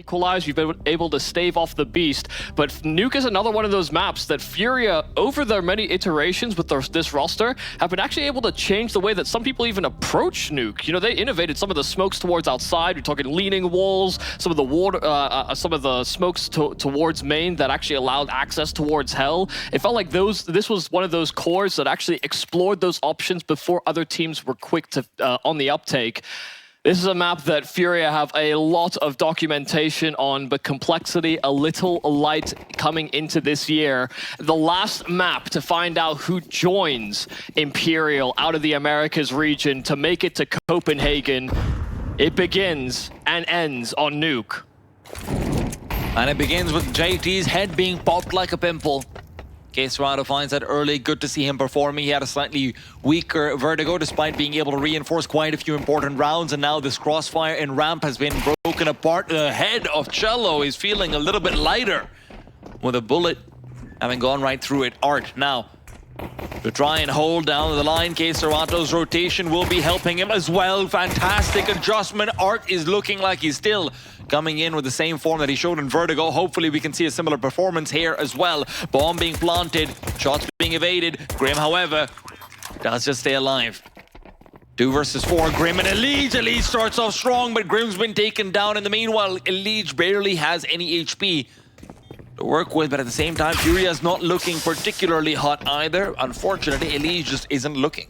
equalize, you've been able to stave off the Beast. But Nuke is another one of those maps that FURIA, over their many iterations with this roster, have been actually able to change the way that some people even approach Nuke. You know, they innovated some of the smokes towards outside. We're talking leaning walls, some of the water, some of the smokes towards main that actually allowed access towards Hell. It felt like this was one of those cores that actually explored those options before other teams were quick to on the uptake. This is a map that FURIA have a lot of documentation on, but complexity a little light coming into this year. The last map to find out who joins Imperial out of the Americas region to make it to Copenhagen, it begins and ends on Nuke. And it begins with JT's head being popped like a pimple. KSCERATO finds that early. Good to see him performing. He had a slightly weaker vertigo despite being able to reinforce quite a few important rounds. And now this crossfire in ramp has been broken apart. The head of Cello is feeling a little bit lighter with a bullet having gone right through it. Art now to try and hold down the line. KSCERATO's rotation will be helping him as well. Fantastic adjustment. Art is looking like he's still coming in with the same form that he showed in Vertigo. Hopefully we can see a similar performance here as well. Bomb being planted, shots being evaded. Grim, however, does just stay alive. 2 versus 4, Grim and EliGE. EliGE starts off strong, but Grim's been taken down. In the meanwhile, EliGE barely has any HP to work with, but at the same time, FURIA's not looking particularly hot either. Unfortunately, EliGE just isn't looking.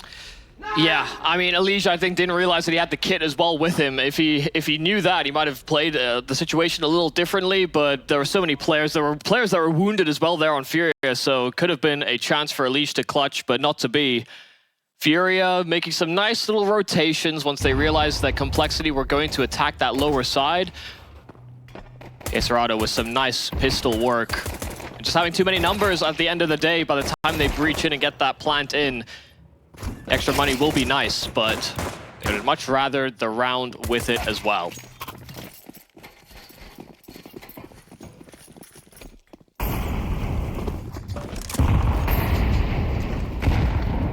Yeah, I mean, EliGE, I think, didn't realize that he had the kit as well with him. If he knew that, he might have played the situation a little differently, but there were so many players. There were players that were wounded as well there on FURIA, so it could have been a chance for EliGE to clutch, but not to be. FURIA making some nice little rotations once they realized that Complexity were going to attack that lower side. KSCERATO with some nice pistol work. Just having too many numbers at the end of the day, by the time they breach in and get that plant in, extra money will be nice, but they would much rather the round with it as well.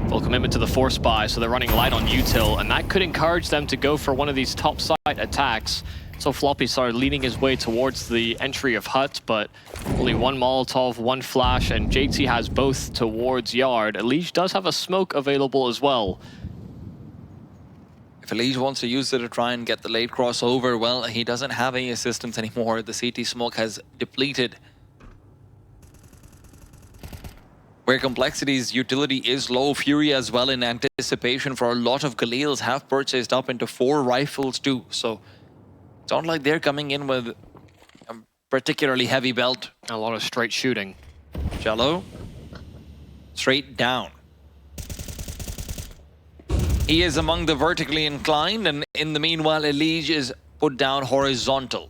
Full commitment to the force buy, so they're running light on util, and that could encourage them to go for one of these top side attacks. So Floppy started leading his way towards the entry of Hut, but only 1 Molotov, 1 flash, and JT has both towards Yard. EliGE does have a smoke available as well. If EliGE wants to use it to try and get the late crossover, well, he doesn't have any assistance anymore. The CT smoke has depleted. Where Complexity's utility is low, FURIA as well in anticipation for a lot of Galils have purchased up into 4 rifles too, so it's not like they're coming in with a particularly heavy belt. A lot of straight shooting. Cello, straight down. He is among the vertically inclined, and in the meanwhile, EliGE is put down horizontal.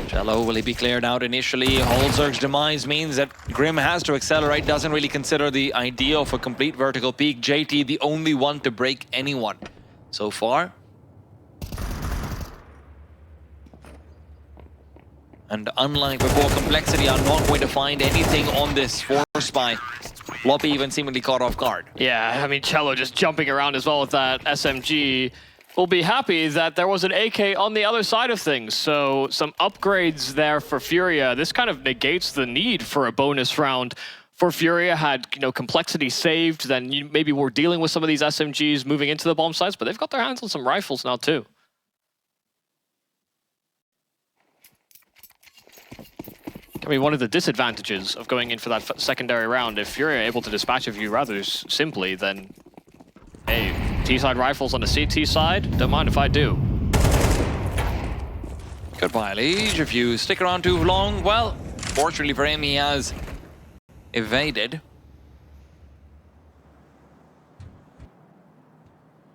Cello, will he be cleared out initially? Holzerg's demise means that Grim has to accelerate, doesn't really consider the idea of a complete vertical peak. JT, the only one to break anyone so far. And unlike before, Complexity are not going to find anything on this force by Floppy, even seemingly caught off guard. Yeah, I mean, Cello just jumping around as well with that SMG. Will be happy that there was an AK on the other side of things. So some upgrades there for FURIA. This kind of negates the need for a bonus round. For FURIA had, you know, Complexity saved, then you maybe we're dealing with some of these SMGs moving into the bomb sites, but they've got their hands on some rifles now too. I mean, one of the disadvantages of going in for that secondary round, if you're able to dispatch a few rather simply, then, hey, T-side rifles on the CT side, don't mind if I do. Goodbye, EliGE. If you stick around too long, well, fortunately for him, he has evaded.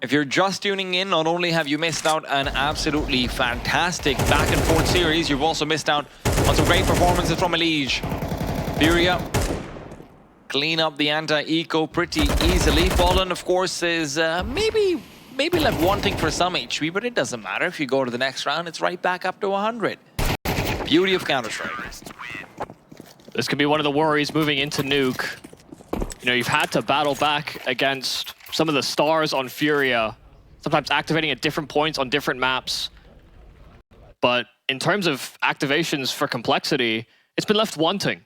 If you're just tuning in, not only have you missed out an absolutely fantastic back and forth series, you've also missed out on some great performances from EliGE. FURIA clean up the anti-eco pretty easily. Fallen, of course, is maybe left wanting for some HP, but it doesn't matter. If you go to the next round, it's right back up to 100. Beauty of Counter-Strike. This could be one of the worries moving into Nuke. You know, you've had to battle back against some of the stars on FURIA, sometimes activating at different points on different maps. But in terms of activations for Complexity, it's been left wanting.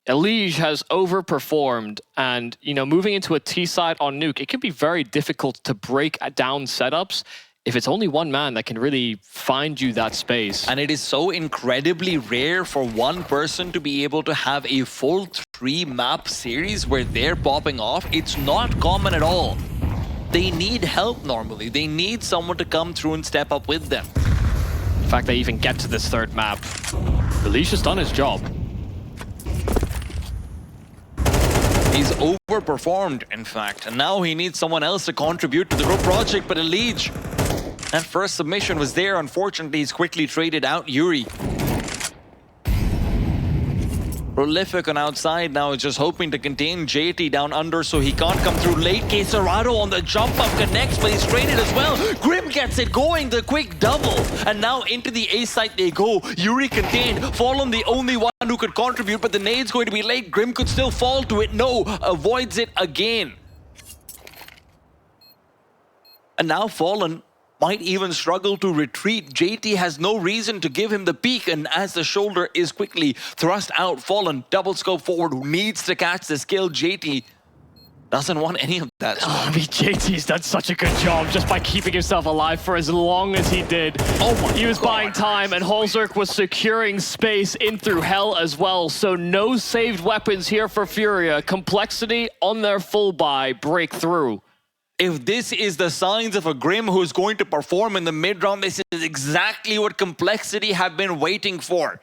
EliGE has overperformed, and moving into a T side on Nuke, it can be very difficult to break down setups if it's only one man that can really find you that space. And it is so incredibly rare for one person to be able to have a full 3-map series where they're popping off. It's not common at all. They need help normally. They need someone to come through and step up with them. In fact, they even get to this 3rd map. EliGE has done his job. He's overperformed, in fact, and now he needs someone else to contribute to the group project, but EliGE, that first submission was there. Unfortunately, he's quickly traded out yuurih. Prolific on outside now is just hoping to contain JT down under so he can't come through late. KSCERATO on the jump up connects, but he's traded as well. Grim gets it going, the quick double. And now into the A site they go. yuurih contained. Fallen the only one who could contribute, but the nade's going to be late. Grim could still fall to it. No, avoids it again. And now Fallen might even struggle to retreat. JT has no reason to give him the peek, and as the shoulder is quickly thrust out, Fallen double scope forward, who needs to catch the skill. JT doesn't want any of that. JT's done such a good job just by keeping himself alive for as long as he did. Oh my He was God. buying time, and holzerk was securing space in through hell as well. So no saved weapons here for FURIA. Complexity on their full buy, breakthrough. If this is the signs of a Grim who's going to perform in the mid-round, this is exactly what Complexity have been waiting for.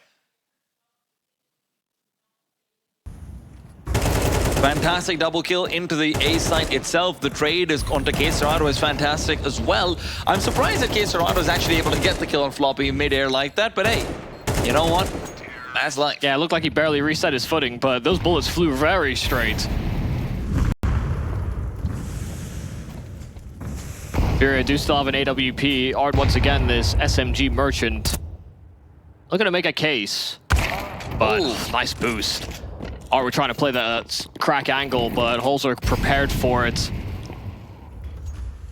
Fantastic double kill into the A site itself. The trade is onto KSCERATO is fantastic as well. I'm surprised that KSCERATO is actually able to get the kill on floppy mid-air like that, but hey, you know what? That's life. Yeah, it looked like he barely reset his footing, but those bullets flew very straight. FURIA do still have an AWP. Ard once again, this SMG merchant. Looking to make a case, but nice boost. Ard were trying to play the crack angle, but holzerk prepared for it.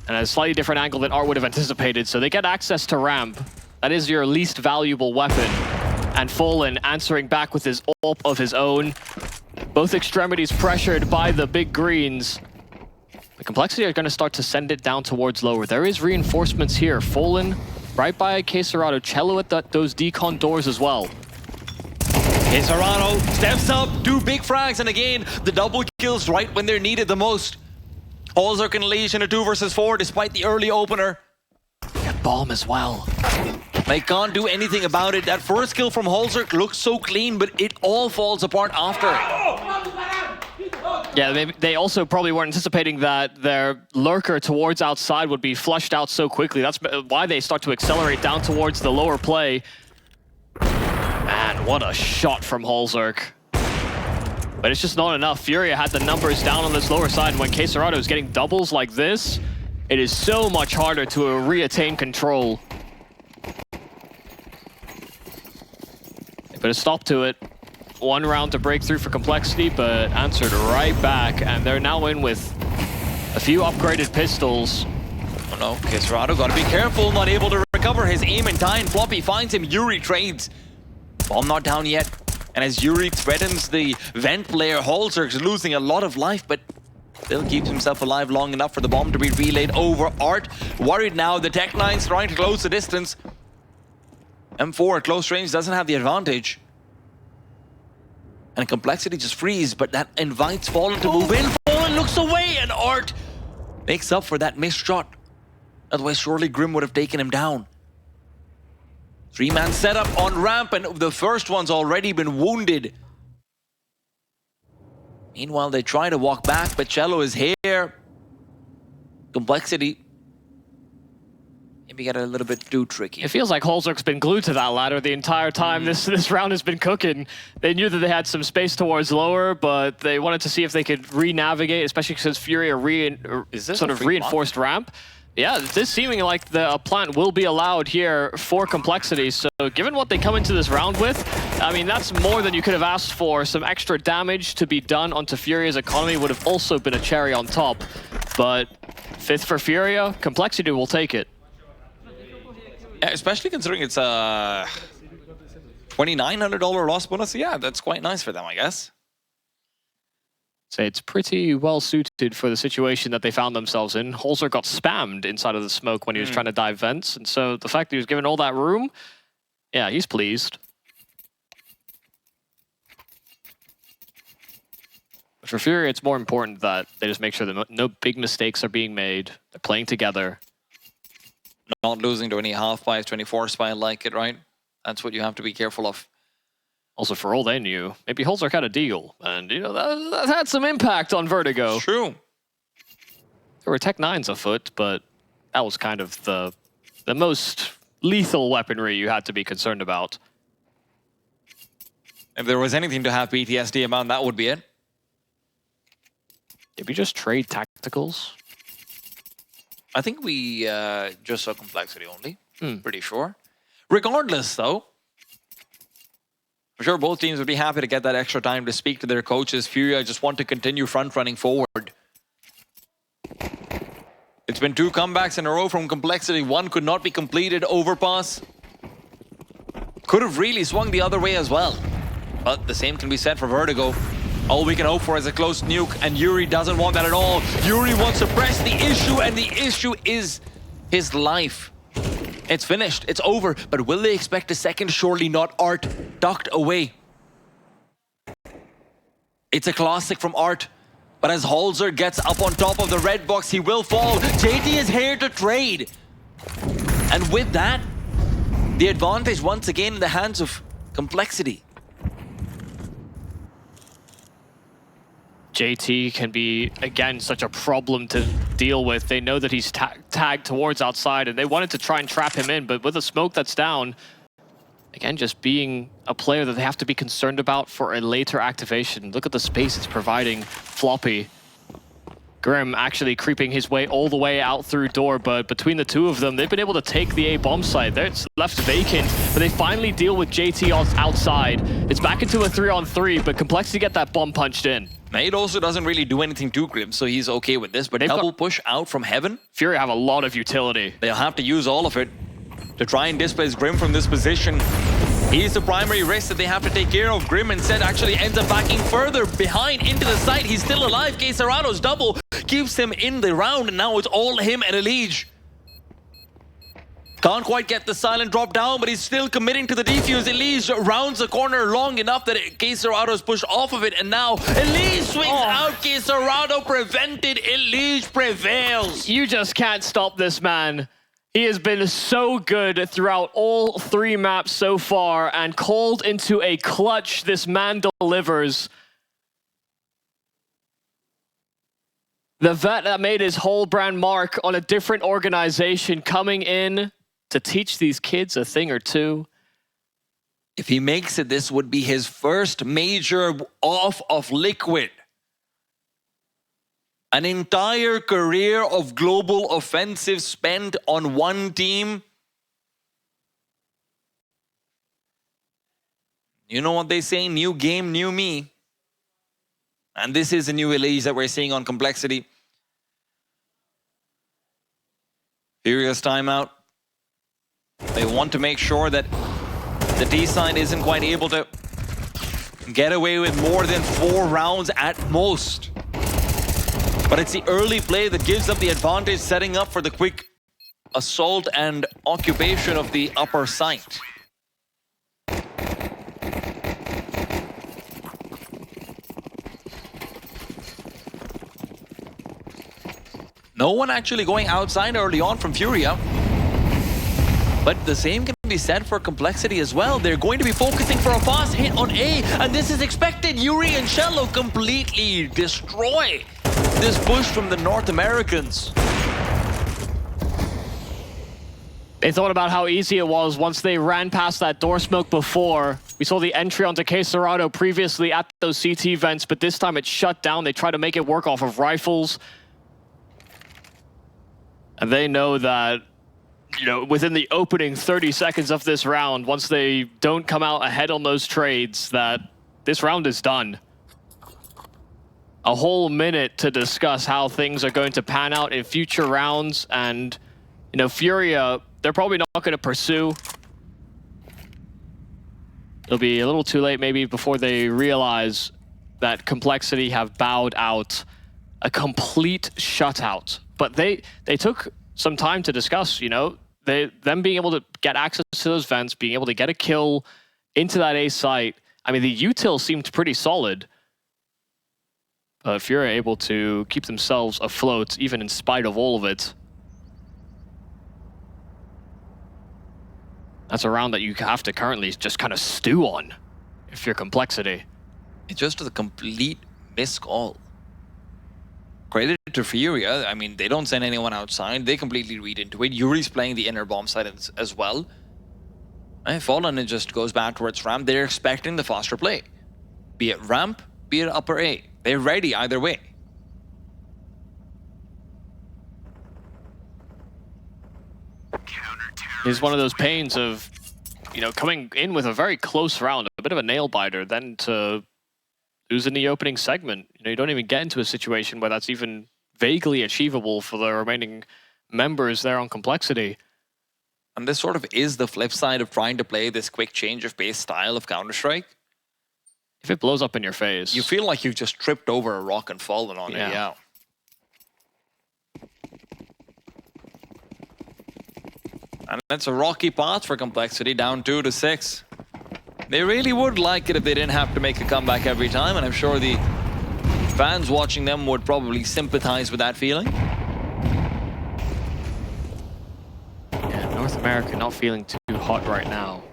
And a slightly different angle than Ard would have anticipated, so they get access to ramp. That is your least valuable weapon. And Fallen answering back with his ult of his own. Both extremities pressured by the big greens. The Complexity are going to start to send it down towards lower. There is reinforcements here. Fallen right by KSCERATO. Cello at those decon doors as well. KSCERATO steps up, 2 big frags, and again, the double kills right when they're needed the most. holzerk and EliGE in a 2 versus 4 despite the early opener. And bomb as well. They can't do anything about it. That first kill from holzerk looks so clean, but it all falls apart after. Yeah, they also probably weren't anticipating that their lurker towards outside would be flushed out so quickly. That's why they start to accelerate down towards the lower play. Man, what a shot from holzerk. But it's just not enough. FURIA had the numbers down on this lower side, and when KSCERATO is getting doubles like this, it is so much harder to re-attain control. They put a stop to it. 1 round to break through for Complexity, but answered right back, and they're now in with a few upgraded pistols. Oh no, KSCERATO gotta be careful, not able to recover his aim in time. Floppy finds him, yuurih trades. Bomb not down yet, and as yuurih threatens the vent player, holzerk's losing a lot of life, but still keeps himself alive long enough for the bomb to be relayed over. Art worried now, the Tech-9's trying to close the distance. M4 at close range doesn't have the advantage. And Complexity just freeze, but that invites Fallen to move in. Fallen looks away, and Art makes up for that missed shot. Otherwise, surely Grim would have taken him down. 3-man setup on ramp, and the first one's already been wounded. Meanwhile, they try to walk back, but Cello is here. Complexity maybe get a little bit too tricky. It feels like holzerk's been glued to that ladder the entire time this round has been cooking. They knew that they had some space towards lower, but they wanted to see if they could re-navigate, especially because FURIA sort of reinforced ramp. Yeah, this seeming like the plant will be allowed here for Complexity. So given what they come into this round with, I mean, that's more than you could have asked for. Some extra damage to be done onto FURIA's economy would have also been a cherry on top. But 5th for FURIA, Complexity will take it. Yeah, especially considering it's a $2,900 loss bonus. Yeah, that's quite nice for them, I guess. So it's pretty well suited for the situation that they found themselves in. Holzer got spammed inside of the smoke when he was trying to dive vents. And so the fact that he was given all that room, yeah, he's pleased. But for FURIA, it's more important that they just make sure that no big mistakes are being made. They're playing together. Not losing to any half buys, 24 spy like it, right? That's what you have to be careful of. Also, for all they knew, maybe Holzer had a deal. And, you know, that had some impact on Vertigo. True. There were Tech 9s afoot, but that was kind of the most lethal weaponry you had to be concerned about. If there was anything to have PTSD about, that would be it. Maybe just trade tacticals? I think we just saw complexity only. Pretty sure. Regardless, though, I'm sure both teams would be happy to get that extra time to speak to their coaches. FURIA just want to continue front-running forward. It's been 2 comebacks in a row from complexity. 1 could not be completed. Overpass could have really swung the other way as well. But the same can be said for Vertigo. All we can hope for is a close nuke, and yuurih doesn't want that at all. yuurih wants to press the issue, and the issue is his life. It's finished. It's over. But will they expect a second? Surely not. Art ducked away. It's a classic from Art. But as Holzer gets up on top of the red box, he will fall. JT is here to trade. And with that, the advantage once again in the hands of complexity. JT can be, again, such a problem to deal with. They know that he's tagged towards outside, and they wanted to try and trap him in, but with a smoke that's down, again, just being a player that they have to be concerned about for a later activation. Look at the space it's providing floppy. Grim actually creeping his way all the way out through door, but between the two of them, they've been able to take the A bomb site. There it's left vacant, but they finally deal with JT outside. It's back into a 3-on-3, but complexity get that bomb punched in. Nate also doesn't really do anything to Grim, so he's okay with this, but double push out from heaven. FURIA have a lot of utility. They'll have to use all of it to try and displace Grim from this position. He's the primary risk that they have to take care of. Grim instead actually ends up backing further behind into the site. He's still alive. KSCERATO's double keeps him in the round, and now it's all him and EliGE. Can't quite get the silent drop down, but he's still committing to the defuse. EliGE rounds the corner long enough that KSCERATO's pushed off of it, and now EliGE swings out. KSCERATO prevented. EliGE prevails. You just can't stop this man. He has been so good throughout all 3 maps so far, and called into a clutch, this man delivers. The vet that made his whole brand mark on a different organization coming in to teach these kids a thing or two. If he makes it, this would be his first major off of Liquid. An entire career of global offensive spent on one team. You know what they say, new game, new me. And this is a new EliGE that we're seeing on complexity. Furious timeout. They want to make sure that the D side isn't quite able to get away with more than 4 rounds at most. But it's the early play that gives them the advantage, setting up for the quick assault and occupation of the upper site. No one actually going outside early on from FURIA. But the same can be said for complexity as well. They're going to be focusing for a fast hit on A, and this is expected. yuurih and cello completely destroy this push from the North Americans. They thought about how easy it was once they ran past that door smoke before. We saw the entry onto KSCERATO previously at those CT vents, but this time it's shut down. They try to make it work off of rifles. And they know that, you know, within the opening 30 seconds of this round, once they don't come out ahead on those trades, that this round is done. A whole minute to discuss how things are going to pan out in future rounds. And, you know, FURIA they're probably not going to pursue. It'll be a little too late maybe before they realize that Complexity have bowed out a complete shutout. But they took some time to discuss, you know, them being able to get access to those vents, being able to get a kill into that A site. I mean, the util seemed pretty solid. But FURIA able to keep themselves afloat, even in spite of all of it. That's a round that you have to currently just kind of stew on if you're Complexity. It's just a complete miscall. Credit to FURIA. I mean, they don't send anyone outside. They completely read into it. yuurih's playing the inner bomb side as well. And Fallen, it just goes back towards ramp. They're expecting the faster play. Be it ramp, be it upper A. They're ready either way. It's one of those pains of, you know, coming in with a very close round, a bit of a nail biter, then to lose in the opening segment. You know, you don't even get into a situation where that's even vaguely achievable for the remaining members there on Complexity. And this sort of is the flip side of trying to play this quick change of base style of Counter-Strike. If it blows up in your face, you feel like you've just tripped over a rock and fallen on it. Yeah. And it's a rocky path for Complexity, down 2-6. They really would like it if they didn't have to make a comeback every time, and I'm sure the fans watching them would probably sympathize with that feeling. Yeah, North America not feeling too hot right now.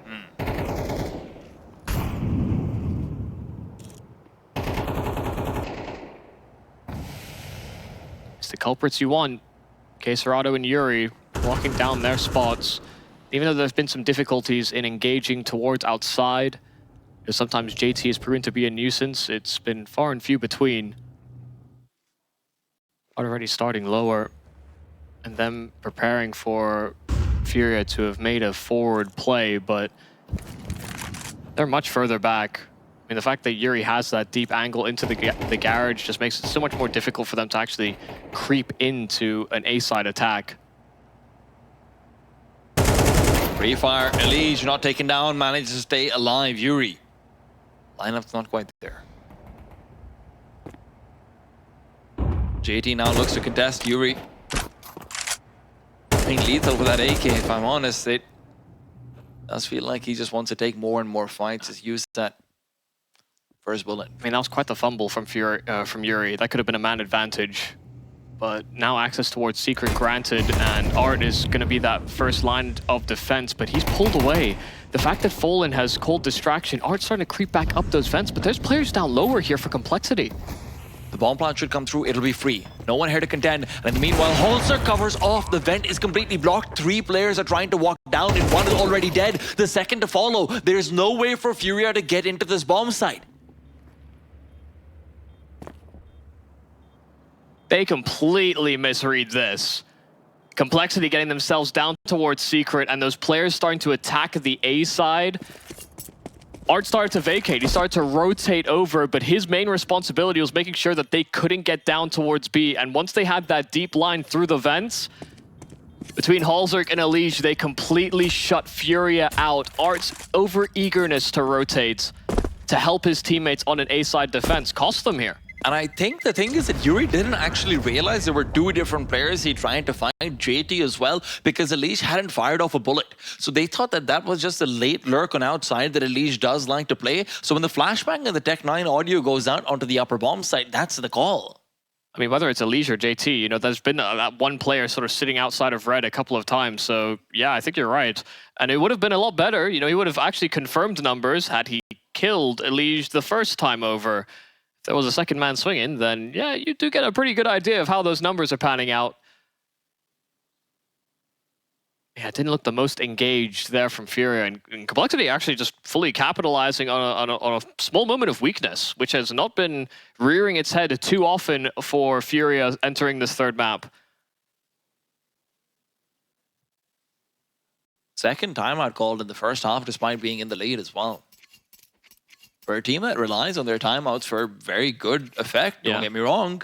It's the culprits you want. KSCERATO and yuurih walking down their spots. Even though there's been some difficulties in engaging towards outside, because sometimes JT has proven to be a nuisance, it's been far and few between. Already starting lower, and them preparing for FURIA to have made a forward play, but they're much further back. I mean, the fact that yuurih has that deep angle into the garage just makes it so much more difficult for them to actually creep into an A-side attack. Free fire, EliGE not taken down, manages to stay alive. yuurih. Lineup's not quite there. JT now looks to contest yuurih. I think lethal with that AK, if I'm honest. It does feel like he just wants to take more and more fights. Just use that first bullet. I mean, that was quite the fumble from yuurih. That could have been a man advantage. But now access towards Secret granted, and Art is going to be that first line of defense, but he's pulled away. The fact that Fallen has called distraction, Art's starting to creep back up those vents, but there's players down lower here for Complexity. The bomb plant should come through, it'll be free. No one here to contend, and meanwhile, Holzer covers off. The vent is completely blocked. 3 players are trying to walk down, and 1 is already dead. The second to follow. There's no way for FURIA to get into this bomb site. They completely misread this. Complexity getting themselves down towards Secret, and those players starting to attack the A side. Art started to vacate. He started to rotate over, but his main responsibility was making sure that they couldn't get down towards B. And once they had that deep line through the vents, between Holzer and EliGE, they completely shut FURIA out. Art's over-eagerness to rotate to help his teammates on an A-side defense cost them here. And I think the thing is that yuurih didn't actually realize there were 2 different players he tried to find, JT as well, because EliGE hadn't fired off a bullet. So they thought that that was just a late lurk on outside that EliGE does like to play. So when the flashbang and the Tech 9 audio goes out onto the upper bomb site, that's the call. I mean, whether it's EliGE or JT, you know, there's been that one player sort of sitting outside of red a couple of times. So yeah, I think you're right. And it would have been a lot better. You know, he would have actually confirmed numbers had he killed EliGE the first time over. If there was a second man swinging, then yeah, you do get a pretty good idea of how those numbers are panning out. Yeah, it didn't look the most engaged there from FURIA, and Complexity actually just fully capitalizing on a small moment of weakness, which has not been rearing its head too often for FURIA entering this third map. Second timeout called in the first half, despite being in the lead as well. For a team that relies on their timeouts for very good effect, don't get me wrong.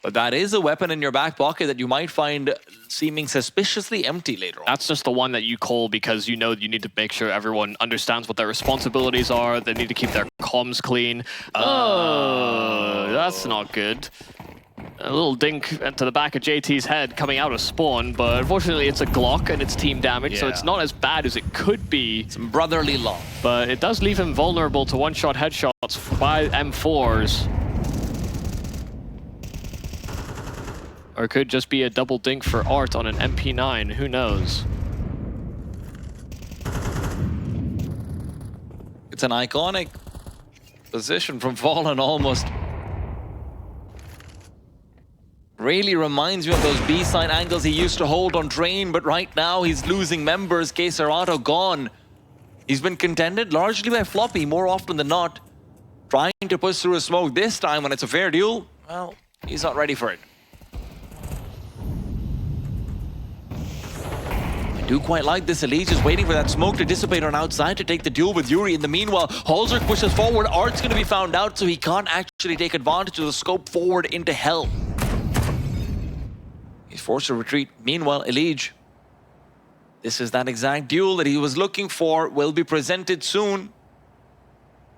But that is a weapon in your back pocket that you might find seeming suspiciously empty later on. That's just the one that you call because you know you need to make sure everyone understands what their responsibilities are. They need to keep their comms clean. Oh, that's not good. A little dink to the back of JT's head coming out of spawn, but unfortunately it's a Glock and it's team damage, so it's not as bad as it could be. Some brotherly love. But it does leave him vulnerable to one-shot headshots by M4s. Or it could just be a double dink for Art on an MP9, who knows? It's an iconic position from Fallen almost. Really reminds me of those B-side angles he used to hold on Train, but right now he's losing members. KSCERATO gone. He's been contended largely by Floppy more often than not. Trying to push through a smoke this time when it's a fair duel, well, he's not ready for it. I do quite like this. EliGE just waiting for that smoke to dissipate on outside to take the duel with yuurih. In the meanwhile, Holzer pushes forward. Art's going to be found out, so he can't actually take advantage of the scope forward into hell. He's forced to retreat. Meanwhile, EliGE, this is that exact duel that he was looking for, will be presented soon.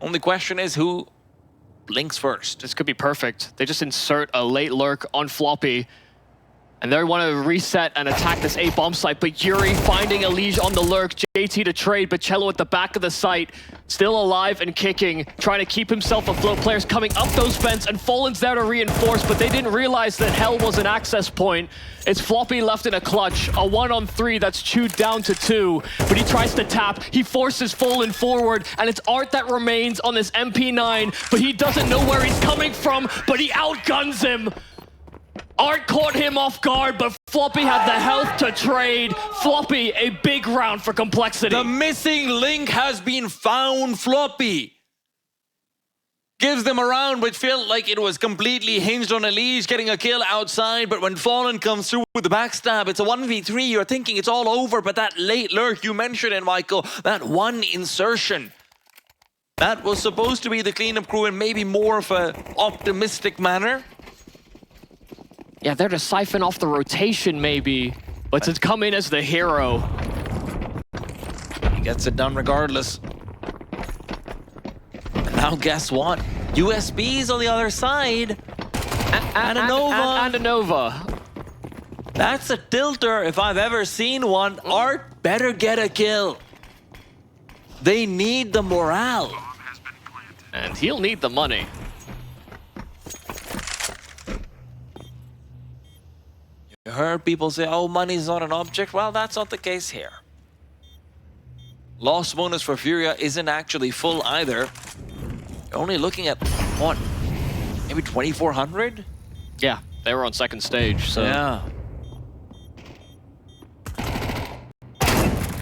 Only question is who blinks first. This could be perfect. They just insert a late lurk on Floppy, and they want to reset and attack this A bomb site, but yuurih finding EliGE on the lurk, JT to trade, but Cello at the back of the site, still alive and kicking, trying to keep himself afloat. Players coming up those vents, and Fallen's there to reinforce, but they didn't realize that Hell was an access point. It's Floppy left in a clutch, a 1-on-3 that's chewed down to 2, but he tries to tap, he forces Fallen forward, and it's Art that remains on this MP9, but he doesn't know where he's coming from, but he outguns him. Art caught him off guard, but Floppy had the health to trade. Floppy, a big round for Complexity. The missing link has been found. Floppy gives them a round which felt like it was completely hinged on EliGE getting a kill outside, but when Fallen comes through with the backstab, it's a 1v3. You're thinking it's all over, but that late lurk you mentioned it, Michael, that one insertion, that was supposed to be the cleanup crew in maybe more of an optimistic manner. Yeah, they're to siphon off the rotation maybe, but to come in as the hero. He gets it done regardless. And now guess what? USB's on the other side. And a Nova. And a Nova. That's a tilter if I've ever seen one. Art better get a kill. They need the morale. And he'll need the money. You heard people say, oh, money's not an object. Well, that's not the case here. Loss bonus for FURIA isn't actually full either. You're only looking at, what, maybe 2,400? Yeah, they were on second stage, so... Yeah.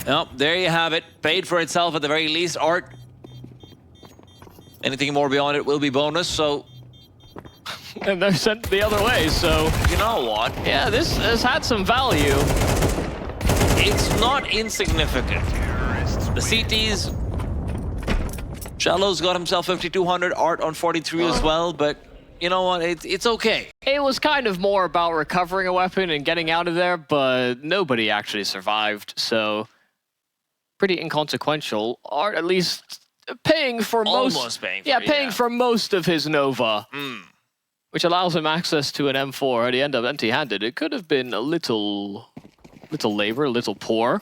Well, there you have it. Paid for itself at the very least. Art. Anything more beyond it will be bonus, so... And they're sent the other way, so... You know what? Yeah, this has had some value. It's not insignificant. The CTs... Cello's got himself 5,200, Art on 43 as well, but you know what? It's okay. It was kind of more about recovering a weapon and getting out of there, but nobody actually survived, so... Pretty inconsequential. Art at least paying for Almost paying for it, paying for most of his Nova. Which allows him access to an M4 at the end of empty-handed. It could have been a little labor, a little poor.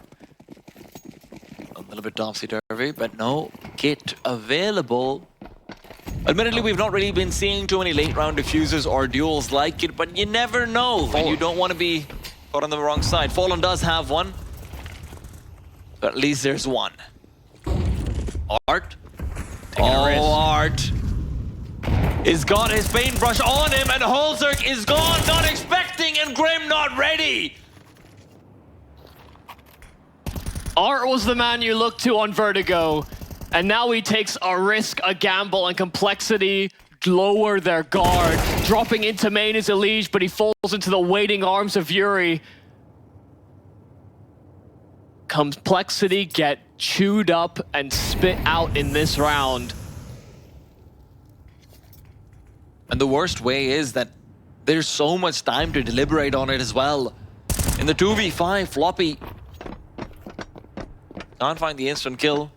A little bit topsy-turvy, but no kit available. Admittedly, we've not really been seeing too many late-round diffusers or duels like it, but you never know. And you don't want to be caught on the wrong side. Fallen does have one, but at least there's one. Art. Art. He's got his paintbrush on him, and Holzer is gone, not expecting, and Grim not ready. Art was the man you looked to on Vertigo, and now he takes a risk, a gamble, and Complexity lower their guard. Dropping into main is EliGE, but he falls into the waiting arms of yuurih. Complexity get chewed up and spit out in this round. And the worst way is that there's so much time to deliberate on it as well. In the 2v5, Floppy can't find the instant kill.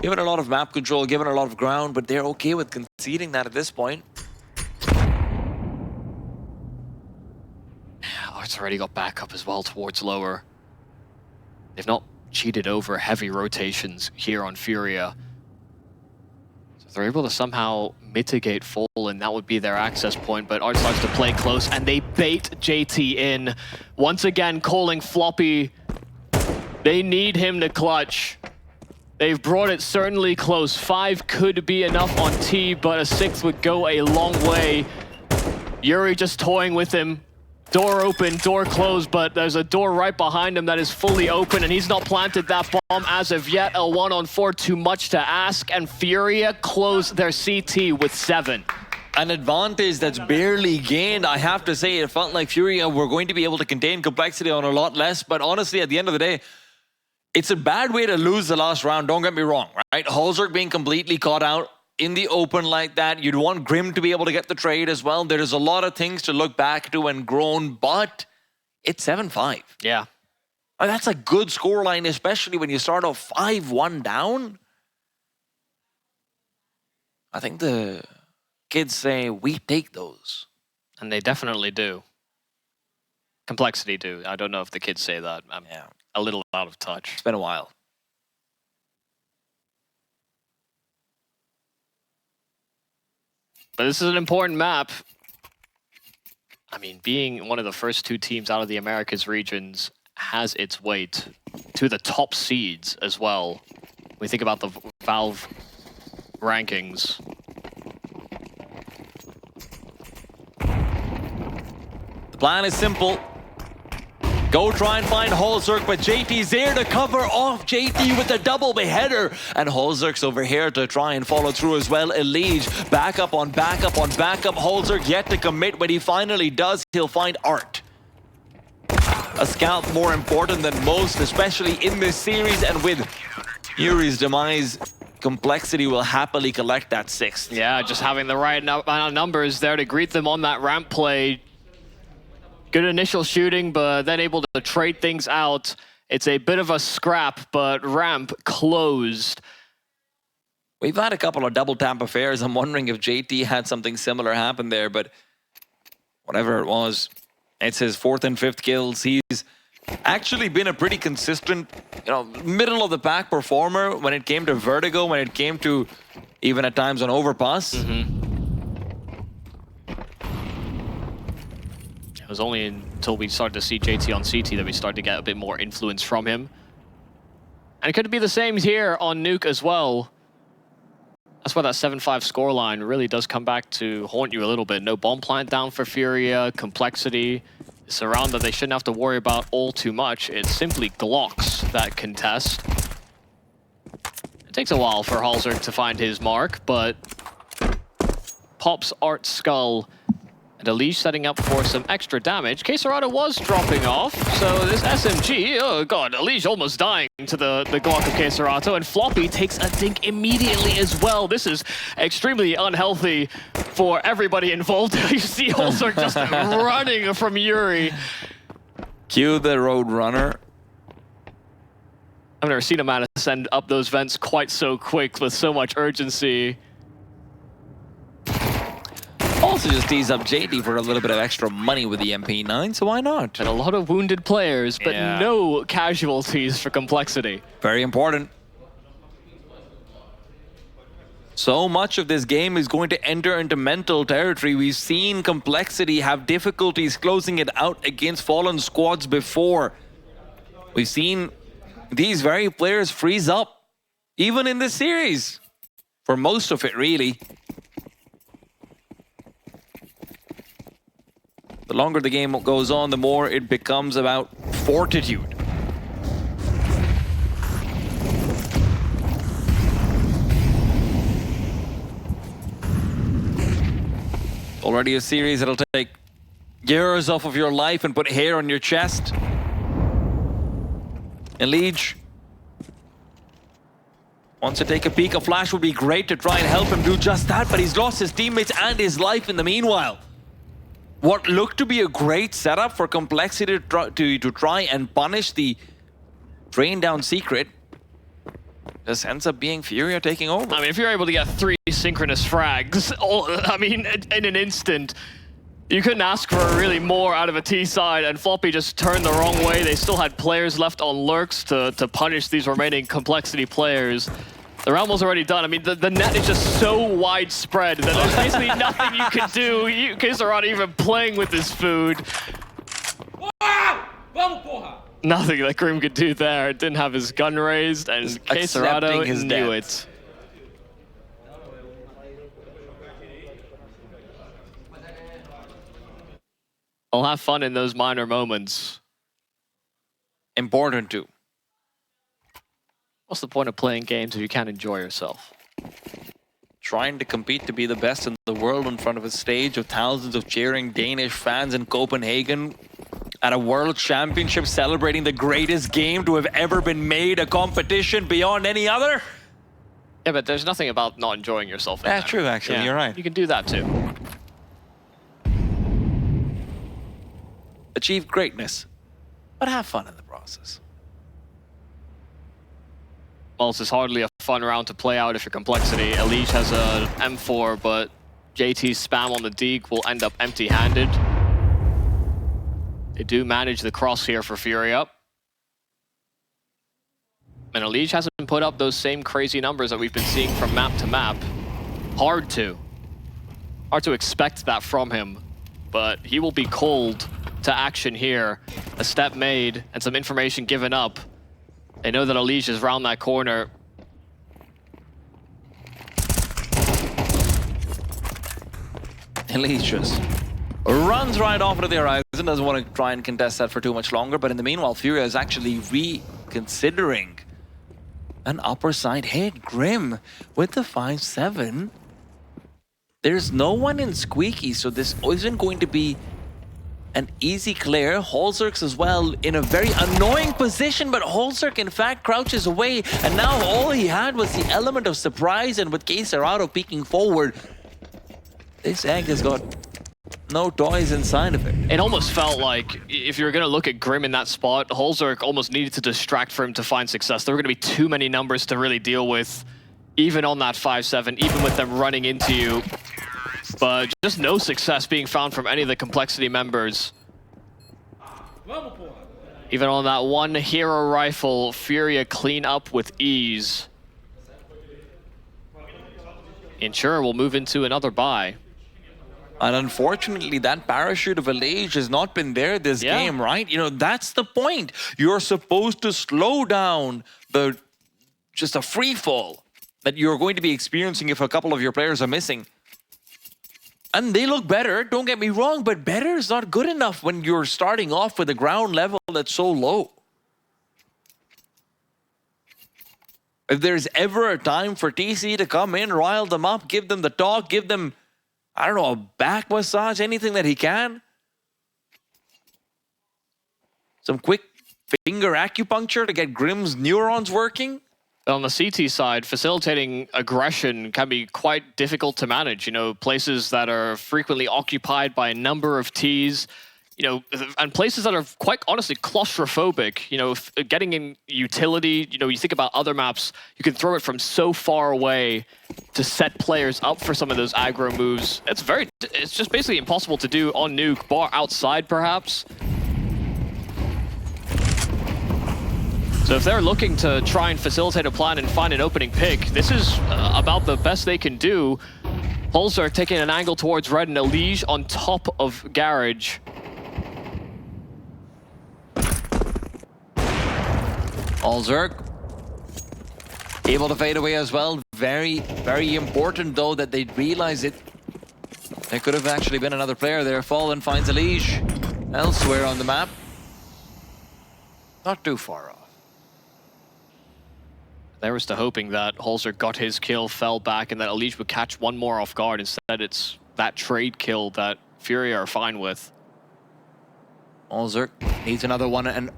Given a lot of map control, given a lot of ground, but they're okay with conceding that at this point. Oh, it's already got back up as well towards lower. They've not cheated over heavy rotations here on FURIA. So if they're able to somehow mitigate fall, and that would be their access point, but Art starts to play close, and they bait JT in. Once again, calling Floppy. They need him to clutch. They've brought it certainly close. 5 could be enough on T, but a 6 would go a long way. yuurih just toying with him. Door open, door closed, but there's a door right behind him that is fully open, and he's not planted that bomb as of yet. A 1-on-4, too much to ask, and FURIA close their CT with 7. An advantage that's barely gained. I have to say, it felt like FURIA were going to be able to contain complexity on a lot less, but honestly, at the end of the day, it's a bad way to lose the last round, don't get me wrong, right? holzerk being completely caught out in the open like that. You'd want Grim to be able to get the trade as well. There's a lot of things to look back to and groan, but it's 7-5. Yeah. That's a good scoreline, especially when you start off 5-1 down. I think the kids say, we take those. And they definitely do. Complexity do. I don't know if the kids say that. I'm a little out of touch. It's been a while. But this is an important map. I mean, being one of the first 2 teams out of the Americas regions has its weight to the top seeds as well. We think about the Valve rankings. The plan is simple. Go try and find holzerk, but JT's there to cover off JT with a double beheader. And holzerk's over here to try and follow through as well. EliGE, backup on backup on backup. holzerk yet to commit. When he finally does, he'll find Art. A scout more important than most, especially in this series. And with yuurih's demise, complexity will happily collect that 6th. Yeah, just having the right numbers there to greet them on that ramp play. Good initial shooting, but then able to trade things out. It's a bit of a scrap, but ramp closed. We've had a couple of double tap affairs. I'm wondering if JT had something similar happen there, but whatever it was, it's his 4th and 5th kills. He's actually been a pretty consistent, middle of the pack performer when it came to vertigo, when it came to even at times on overpass. It was only until we started to see JT on CT that we started to get a bit more influence from him. And it could be the same here on Nuke as well. That's why that 7-5 scoreline really does come back to haunt you a little bit. No bomb plant down for FURIA, complexity. It's a round that they shouldn't have to worry about all too much. It's simply Glocks that contest. It takes a while for holzerk to find his mark, but pops Art's skull. And EliGE setting up for some extra damage. KSCERATO was dropping off, so this SMG, oh god, EliGE almost dying to the Glock of KSCERATO, and Floppy takes a dink immediately as well. This is extremely unhealthy for everybody involved. You see holzerk just running from yuurih. Cue the road runner. I've never seen a man send up those vents quite so quick with so much urgency. Also just tease up JT for a little bit of extra money with the MP9, so why not? And a lot of wounded players, but no casualties for complexity. Very important. So much of this game is going to enter into mental territory. We've seen complexity have difficulties closing it out against fallen squads before. We've seen these very players freeze up, even in this series. For most of it, really. The longer the game goes on, the more it becomes about fortitude. Already a series that'll take years off of your life and put hair on your chest. EliGE wants to take a peek. A flash would be great to try and help him do just that, but he's lost his teammates and his life in the meanwhile. what looked to be a great setup for Complexity to try and punish the drain down secret just ends up being FURIA taking over. I mean, if you're able to get 3 synchronous frags, I mean, in an instant, you couldn't ask for really more out of a T side, and Floppy just turned the wrong way. They still had players left on lurks to punish these remaining Complexity players. The round was already done. I mean, the net is just so widespread that there's basically nothing you can do. KSCERATO even playing with this food. Nothing that Grim could do there. Didn't have his gun raised, and KSCERATO knew it. I'll have fun in those minor moments. Important too. What's the point of playing games if you can't enjoy yourself? Trying to compete to be the best in the world in front of a stage of thousands of cheering Danish fans in Copenhagen at a world championship celebrating the greatest game to have ever been made, a competition beyond any other. Yeah, but there's nothing about not enjoying yourself in That's that. true, actually. Yeah, you're right. You can do that too. Achieve greatness, but have fun in the process. Well, this is hardly a fun round to play out if you're Complexity. EliGE has an M4, but JT's spam on the DEEK will end up empty-handed. They do manage the cross here for FURIA. And EliGE hasn't put up those same crazy numbers that we've been seeing from map to map. Hard to expect that from him, but he will be called to action here. A step made and some information given up. They know that EliGE is round that corner. EliGE just runs right off into the horizon. Doesn't want to try and contest that for too much longer. But in the meanwhile, FURIA is actually reconsidering an upper side hit. Grim with the 5-7. There's no one in Squeaky, so this isn't going to be an easy clear. Holzerks as well in a very annoying position, but Holzerk in fact crouches away, and now all he had was the element of surprise, and with KSCERATO peeking forward, this egg has got no toys inside of it. It almost felt like if you were going to look at Grim in that spot, Holzerk almost needed to distract for him to find success. There were going to be too many numbers to really deal with, even on that 5-7, even with them running into you. But just no success being found from any of the Complexity members. Even on that one hero rifle, FURIA clean up with ease. Ensure will move into another buy. And unfortunately, that parachute of EliGE has not been there this game, right? You know, that's the point. You're supposed to slow down just a free fall that you're going to be experiencing if a couple of your players are missing. And they look better, don't get me wrong, but better is not good enough when you're starting off with a ground level that's so low. If there's ever a time for TC to come in, rile them up, give them the talk, give them, I don't know, a back massage, anything that he can. Some quick finger acupuncture to get Grim's neurons working. On the CT side, facilitating aggression can be quite difficult to manage. You know, places that are frequently occupied by a number of Ts, you know, and places that are quite honestly claustrophobic. You know, getting in utility, you know, you think about other maps, you can throw it from so far away to set players up for some of those aggro moves. It's just basically impossible to do on Nuke, bar outside perhaps. So if they're looking to try and facilitate a plan and find an opening pick, this is about the best they can do. Holzerk taking an angle towards red and EliGE on top of Garage. Holzerk able to fade away as well. Very, very important though that they realize it. There could have actually been another player there. Fallen finds EliGE elsewhere on the map. Not too far off. There was the hoping that Holzerk got his kill, fell back, and that EliGE would catch one more off guard. Instead, it's that trade kill that FURIA are fine with. Holzerk needs another one, and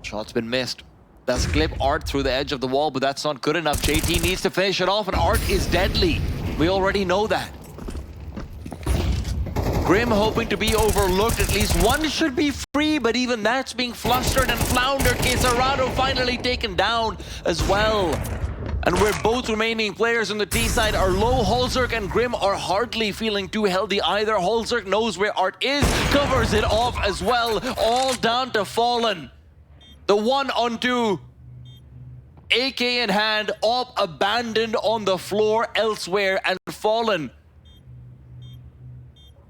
shot's been missed. That's clip Art through the edge of the wall, but that's not good enough. JT needs to finish it off, and Art is deadly. We already know that. Grim hoping to be overlooked. At least one should be free, but even that's being flustered and floundered. KSCERATO finally taken down as well. And where both remaining players on the T side are low, Holzerk and Grim are hardly feeling too healthy either. Holzerk knows where Art is, covers it off as well, all down to Fallen. The 1-on-2, AK in hand, Op abandoned on the floor elsewhere, and Fallen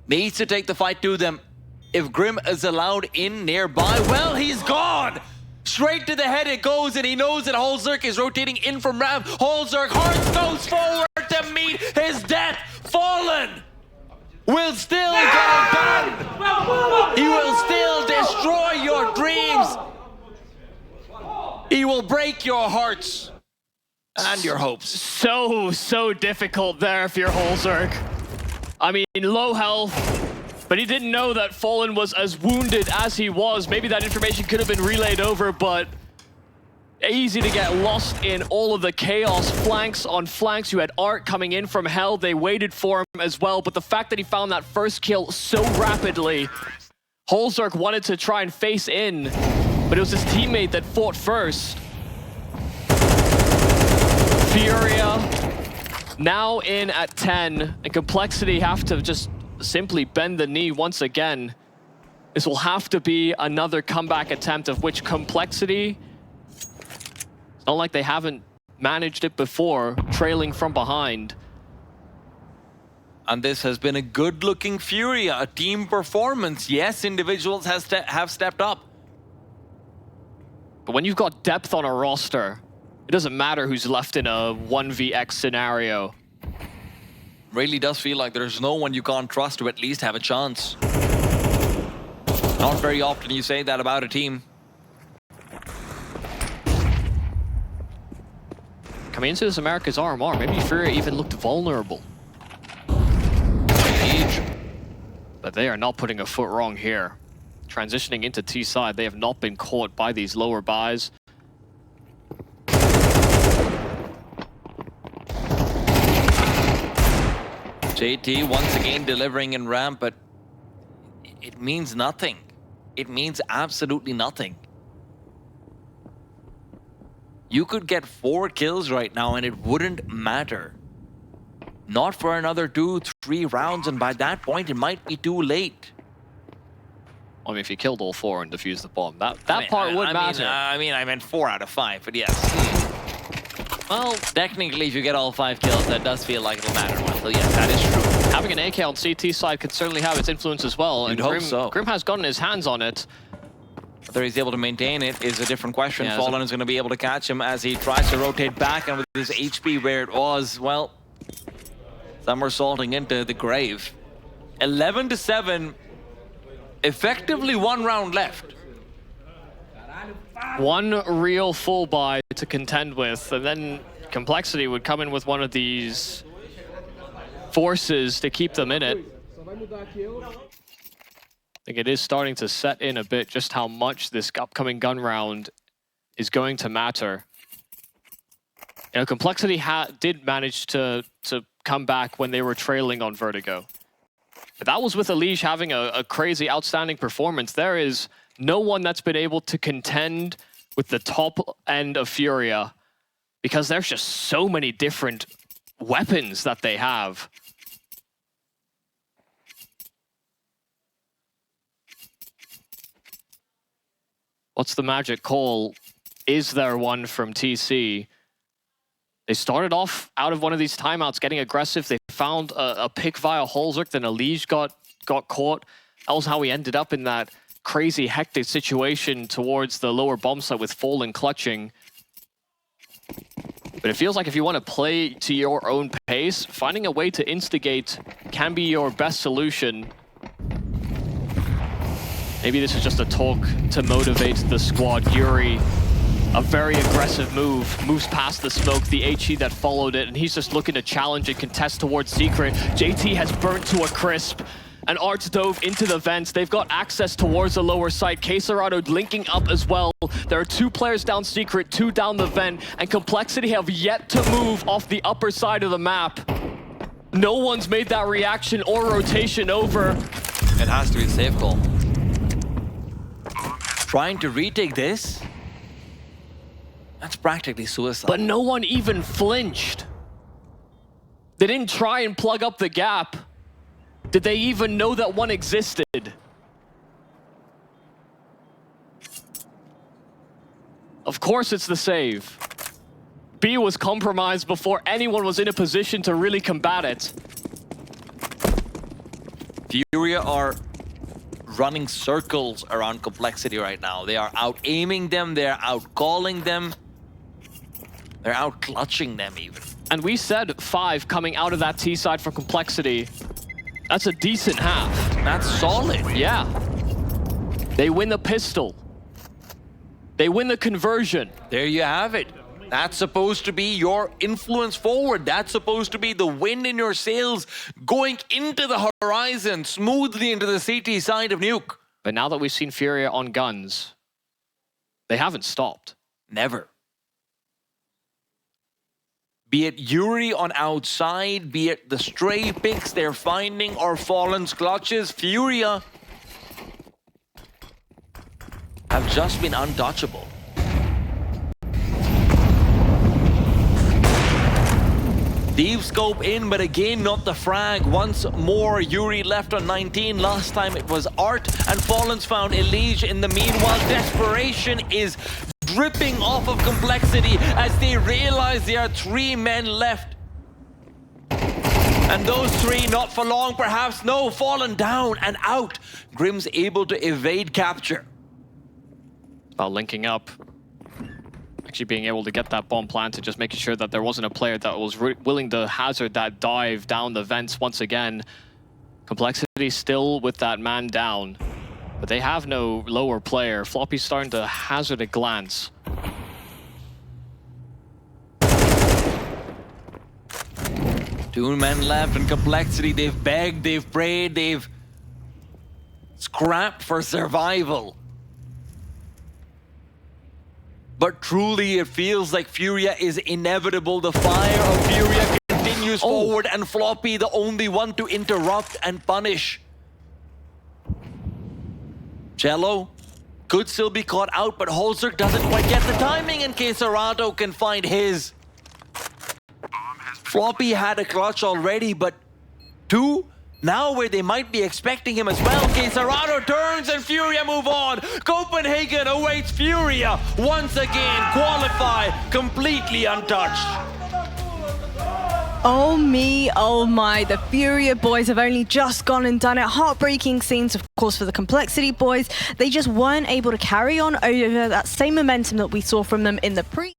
needs to take the fight to them. If Grim is allowed in nearby, well, he's gone! Straight to the head it goes, and he knows that Holzerk is rotating in from ramp. Holzerk, Hearts goes forward to meet his death. Fallen will still get it done. He will still destroy your dreams. He will break your hearts and your hopes. So difficult there if you're Holzerk. I mean, low health. But he didn't know that Fallen was as wounded as he was. Maybe that information could have been relayed over, but easy to get lost in all of the chaos. Flanks on flanks. You had Art coming in from hell. They waited for him as well. But the fact that he found that first kill so rapidly, Holzerk wanted to try and face in, but it was his teammate that fought first. FURIA now in at 10, and Complexity have to just simply bend the knee once again. This will have to be another comeback attempt, of which Complexity, it's not like they haven't managed it before, trailing from behind. And this has been a good-looking FURIA, a team performance. Yes, individuals have stepped up. But when you've got depth on a roster, it doesn't matter who's left in a 1vx scenario. Really does feel like there's no one you can't trust to at least have a chance. Not very often you say that about a team. Coming into this America's RMR, maybe FURIA even looked vulnerable. But they are not putting a foot wrong here. Transitioning into T side, they have not been caught by these lower buys. JT once again delivering in ramp, but it means nothing. It means absolutely nothing. You could get 4 kills right now and it wouldn't matter. Not for another 2-3 rounds, and by that point it might be too late. I mean, if you killed all 4 and defused the bomb, that part would matter. I meant 4 out of 5, but yes. Well, technically, if you get all 5 kills, that does feel like it'll matter. So yes, that is true. Having an AK on CT side could certainly have its influence as well. You'd hope so. Grim has gotten his hands on it. Whether he's able to maintain it is a different question. Yeah, Fallen is going to be able to catch him as he tries to rotate back, and with his HP where it was, well, somersaulting into the grave. 11-7, effectively 1 round left. One real full buy to contend with, and then Complexity would come in with one of these forces to keep them in it. I think it is starting to set in a bit just how much this upcoming gun round is going to matter. You know, Complexity did manage to come back when they were trailing on Vertigo. But that was with EliGE having a crazy, outstanding performance. There is no one that's been able to contend with the top end of FURIA because there's just so many different weapons that they have. What's the magic call? Is there one from TC? They started off out of one of these timeouts getting aggressive. They found a pick via Holzerk, then EliGE got caught. That was how we ended up in that crazy hectic situation towards the lower bomb site with Fallen clutching. But it feels like if you want to play to your own pace, finding a way to instigate can be your best solution. Maybe this is just a talk to motivate the squad. yuurih, a very aggressive move, moves past the smoke, the HE that followed it, and he's just looking to challenge and contest towards Secret. JT has burnt to a crisp, and Arts dove into the vents. They've got access towards the lower side. KSCERATO linking up as well. There are 2 players down Secret, 2 down the vent, and Complexity have yet to move off the upper side of the map. No one's made that reaction or rotation over. It has to be a safe call. Trying to retake this? That's practically suicide. But no one even flinched. They didn't try and plug up the gap. Did they even know that one existed? Of course it's the save. B was compromised before anyone was in a position to really combat it. FURIA are running circles around Complexity right now. They are out aiming them, they're out calling them, they're out clutching them even. And we said 5 coming out of that T side for Complexity. That's a decent half. That's solid. Yeah. They win the pistol. They win the conversion. There you have it. That's supposed to be your influence forward. That's supposed to be the wind in your sails going into the horizon, smoothly into the CT side of Nuke. But now that we've seen FURIA on guns, they haven't stopped. Never. Be it yuurih on outside, be it the stray picks they're finding or Fallen's clutches, FURIA have just been untouchable. Deep scope in, but again, not the frag. Once more, yuurih left on 19. Last time it was Art, and Fallen's found EliGE. In the meanwhile, desperation is dripping off of Complexity as they realize there are 3 men left. And those 3, not for long, perhaps. No, Fallen down and out. Grim's able to evade capture. About linking up. Actually being able to get that bomb planted, just making sure that there wasn't a player that was willing to hazard that dive down the vents once again. Complexity still with that man down, but they have no lower player. Floppy's starting to hazard a glance. Two men left in Complexity. They've begged, they've prayed, they've scrapped for survival. But truly, it feels like FURIA is inevitable. The fire of FURIA continues forward, and Floppy, the only one to interrupt and punish. Cello could still be caught out, but Holzer doesn't quite get the timing, and KSCERATO can find his. Floppy had a clutch already, but 2? Now where they might be expecting him as well. KSCERATO turns and FURIA move on. Copenhagen awaits FURIA once again. Qualify completely untouched. Oh me, oh my, the FURIA boys have only just gone and done it. Heartbreaking scenes, of course, for the Complexity boys. They just weren't able to carry on over that same momentum that we saw from them in the pre-